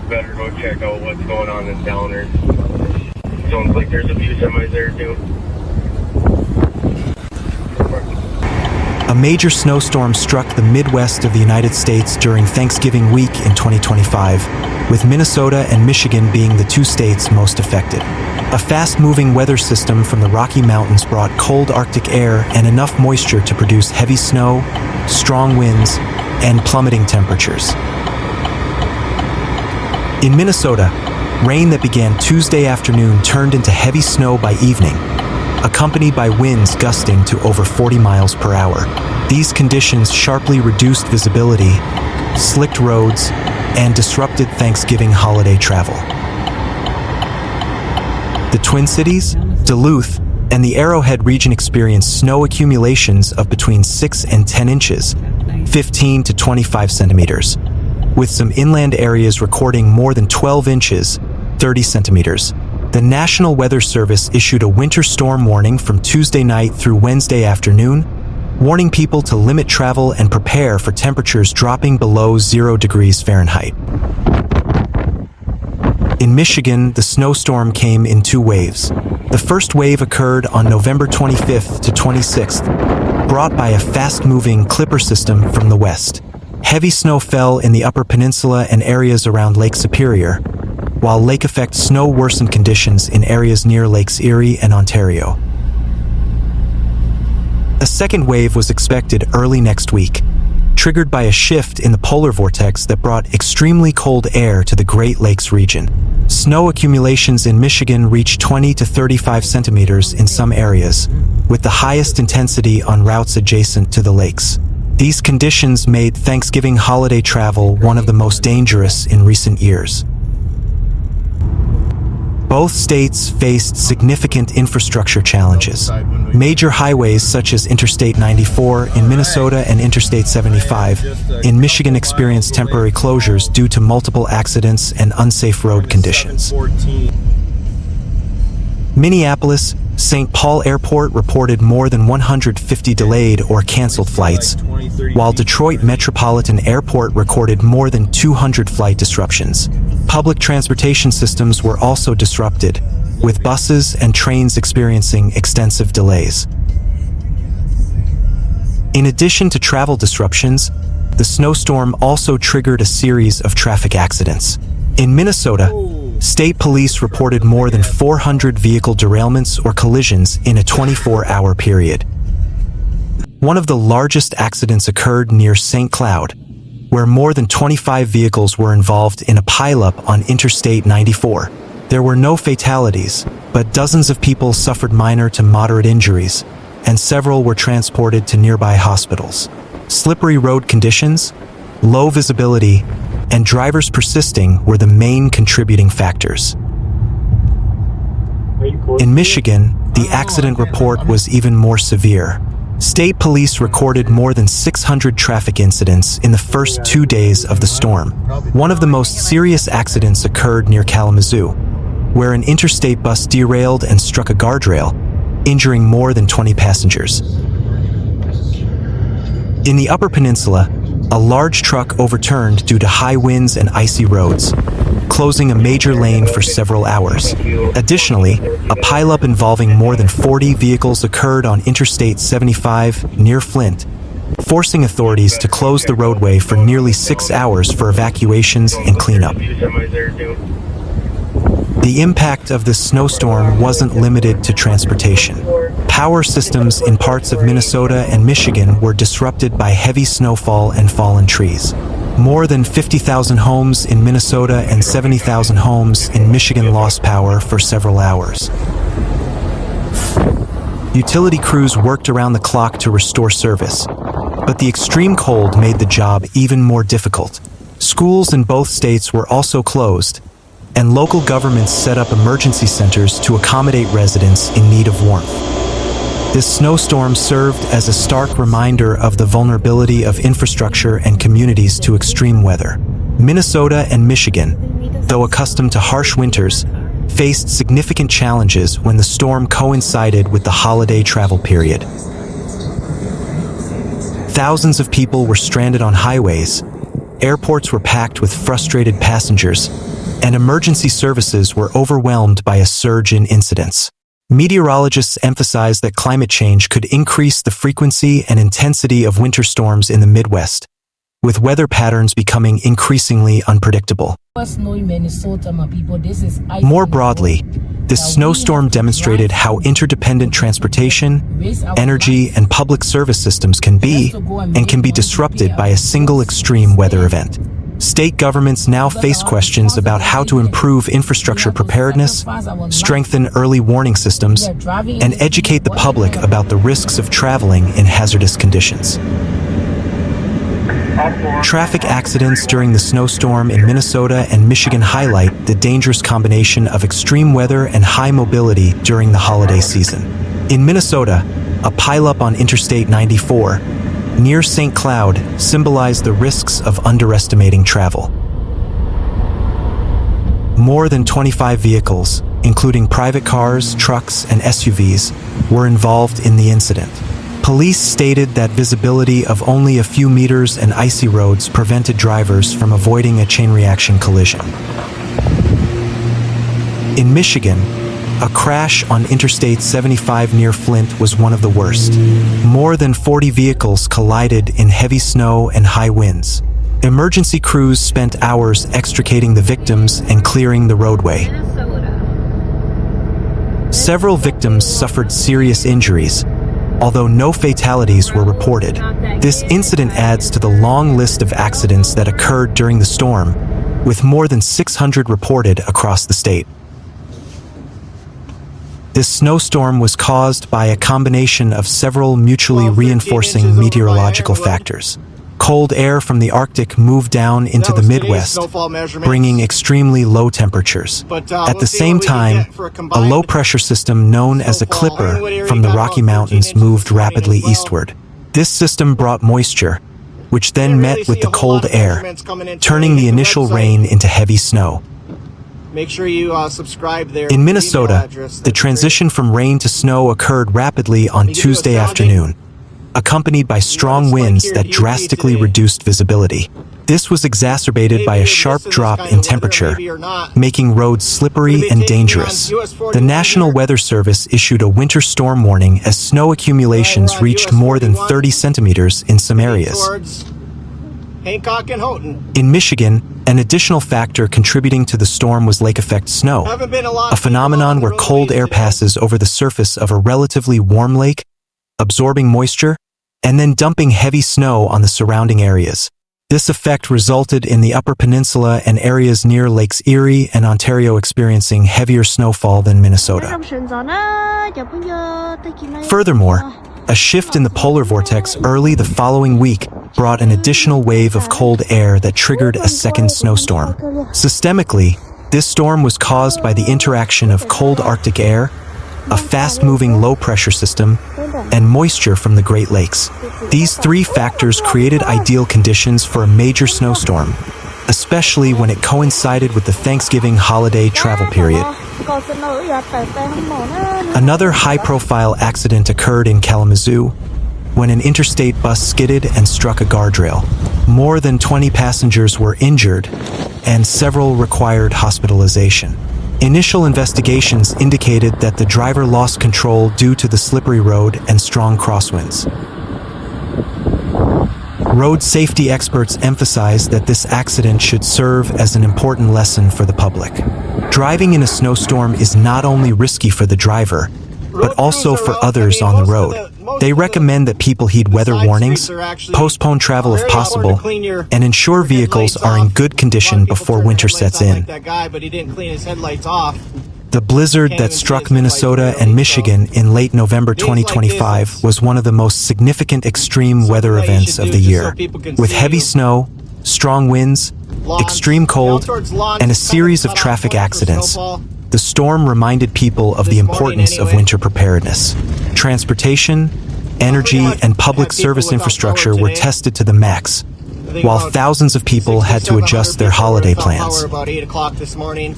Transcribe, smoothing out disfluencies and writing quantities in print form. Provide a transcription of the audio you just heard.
better go check out what's going on in Downer. Sounds like there's a few semis there too. A major snowstorm struck the Midwest of the United States during Thanksgiving week in 2025, with Minnesota and Michigan being the two states most affected. A fast-moving weather system from the Rocky Mountains brought cold Arctic air and enough moisture to produce heavy snow, strong winds, and plummeting temperatures. In Minnesota, rain that began Tuesday afternoon turned into heavy snow by evening, accompanied by winds gusting to over 40 miles per hour. These conditions sharply reduced visibility, slicked roads, and disrupted Thanksgiving holiday travel. The Twin Cities, Duluth, and the Arrowhead region experienced snow accumulations of between 6 and 10 inches, 15 to 25 centimeters, with some inland areas recording more than 12 inches, 30 centimeters. The National Weather Service issued a winter storm warning from Tuesday night through Wednesday afternoon, warning people to limit travel and prepare for temperatures dropping below 0 degrees Fahrenheit. In Michigan, the snowstorm came in two waves. The first wave occurred on November 25th to 26th, brought by a fast-moving clipper system from the west. Heavy snow fell in the Upper Peninsula and areas around Lake Superior, while lake-effect snow worsened conditions in areas near Lakes Erie and Ontario. A second wave was expected early next week, triggered by a shift in the polar vortex that brought extremely cold air to the Great Lakes region. Snow accumulations in Michigan reached 20 to 35 centimeters in some areas, with the highest intensity on routes adjacent to the lakes. These conditions made Thanksgiving holiday travel one of the most dangerous in recent years. Both states faced significant infrastructure challenges. Major highways such as Interstate 94 in Minnesota and Interstate 75 in Michigan experienced temporary closures due to multiple accidents and unsafe road conditions. Minneapolis, St. Paul Airport reported more than 150 delayed or canceled flights, while Detroit Metropolitan Airport recorded more than 200 flight disruptions. Public transportation systems were also disrupted, with buses and trains experiencing extensive delays. In addition to travel disruptions, the snowstorm also triggered a series of traffic accidents. In Minnesota, state police reported more than 400 vehicle derailments or collisions in a 24-hour period. One of the largest accidents occurred near St. Cloud, where more than 25 vehicles were involved in a pileup on Interstate 94. There were no fatalities, but dozens of people suffered minor to moderate injuries, and several were transported to nearby hospitals. Slippery road conditions, low visibility, and drivers persisting were the main contributing factors. In Michigan, the accident report was even more severe. State police recorded more than 600 traffic incidents in the first 2 days of the storm. One of the most serious accidents occurred near Kalamazoo, where an interstate bus derailed and struck a guardrail, injuring more than 20 passengers. In the Upper Peninsula, a large truck overturned due to high winds and icy roads, closing a major lane for several hours. Additionally, a pileup involving more than 40 vehicles occurred on Interstate 75 near Flint, forcing authorities to close the roadway for nearly 6 hours for evacuations and cleanup. The impact of this snowstorm wasn't limited to transportation. Power systems in parts of Minnesota and Michigan were disrupted by heavy snowfall and fallen trees. More than 50,000 homes in Minnesota and 70,000 homes in Michigan lost power for several hours. Utility crews worked around the clock to restore service, but the extreme cold made the job even more difficult. Schools in both states were also closed, and local governments set up emergency centers to accommodate residents in need of warmth. This snowstorm served as a stark reminder of the vulnerability of infrastructure and communities to extreme weather. Minnesota and Michigan, though accustomed to harsh winters, faced significant challenges when the storm coincided with the holiday travel period. Thousands of people were stranded on highways, airports were packed with frustrated passengers, and emergency services were overwhelmed by a surge in incidents. Meteorologists emphasize that climate change could increase the frequency and intensity of winter storms in the Midwest, with weather patterns becoming increasingly unpredictable. More broadly, this snowstorm demonstrated how interdependent transportation, energy, and public service systems can be disrupted by a single extreme weather event. State governments now face questions about how to improve infrastructure preparedness, strengthen early warning systems, and educate the public about the risks of traveling in hazardous conditions. Traffic accidents during the snowstorm in Minnesota and Michigan highlight the dangerous combination of extreme weather and high mobility during the holiday season. In Minnesota, a pileup on Interstate 94 near St. Cloud symbolized the risks of underestimating travel. More than 25 vehicles, including private cars, trucks, and SUVs, were involved in the incident. Police stated that visibility of only a few meters and icy roads prevented drivers from avoiding a chain reaction collision. In Michigan, a crash on Interstate 75 near Flint was one of the worst. More than 40 vehicles collided in heavy snow and high winds. Emergency crews spent hours extricating the victims and clearing the roadway. Several victims suffered serious injuries, although no fatalities were reported. This incident adds to the long list of accidents that occurred during the storm, with more than 600 reported across the state. This snowstorm was caused by a combination of several mutually reinforcing meteorological factors. Cold air from the Arctic moved down into the Midwest, bringing extremely low temperatures. At the same time, a low-pressure system known as a clipper from the Rocky Mountains moved rapidly eastward. This system brought moisture, which then met with the cold air, turning the initial rain into heavy snow. Make sure you subscribe there. In Minnesota, the transition from rain to snow occurred rapidly on Tuesday afternoon, accompanied by strong winds that drastically reduced visibility. This was exacerbated by a sharp drop in temperature, making roads slippery and dangerous. The National Weather Service issued a winter storm warning as snow accumulations reached more than 30 centimeters in some areas. Hancock and Houghton. In Michigan, an additional factor contributing to the storm was lake effect snow, a phenomenon where cold air passes over the surface of a relatively warm lake, absorbing moisture, and then dumping heavy snow on the surrounding areas. This effect resulted in the Upper Peninsula and areas near Lakes Erie and Ontario experiencing heavier snowfall than Minnesota. Furthermore, a shift in the polar vortex early the following week brought an additional wave of cold air that triggered a second snowstorm. Systemically, this storm was caused by the interaction of cold Arctic air, a fast-moving low-pressure system, and moisture from the Great Lakes. These three factors created ideal conditions for a major snowstorm, especially when it coincided with the Thanksgiving holiday travel period. Another high-profile accident occurred in Kalamazoo when an interstate bus skidded and struck a guardrail. More than 20 passengers were injured, and several required hospitalization. Initial investigations indicated that the driver lost control due to the slippery road and strong crosswinds. Road safety experts emphasize that this accident should serve as an important lesson for the public. Driving in a snowstorm is not only risky for the driver, but also for others on the road. They recommend that people heed weather warnings, postpone travel if possible, and ensure vehicles are in good condition before winter sets in. The blizzard that struck Minnesota and Michigan in late November 2025 was one of the most significant extreme weather events of the year. With heavy snow, strong winds, extreme cold, and a series of traffic accidents, the storm reminded people of the importance of winter preparedness. Transportation, energy, and public service infrastructure were tested to the max, while thousands of people had to adjust their holiday plans. About 8 o'clock this morning.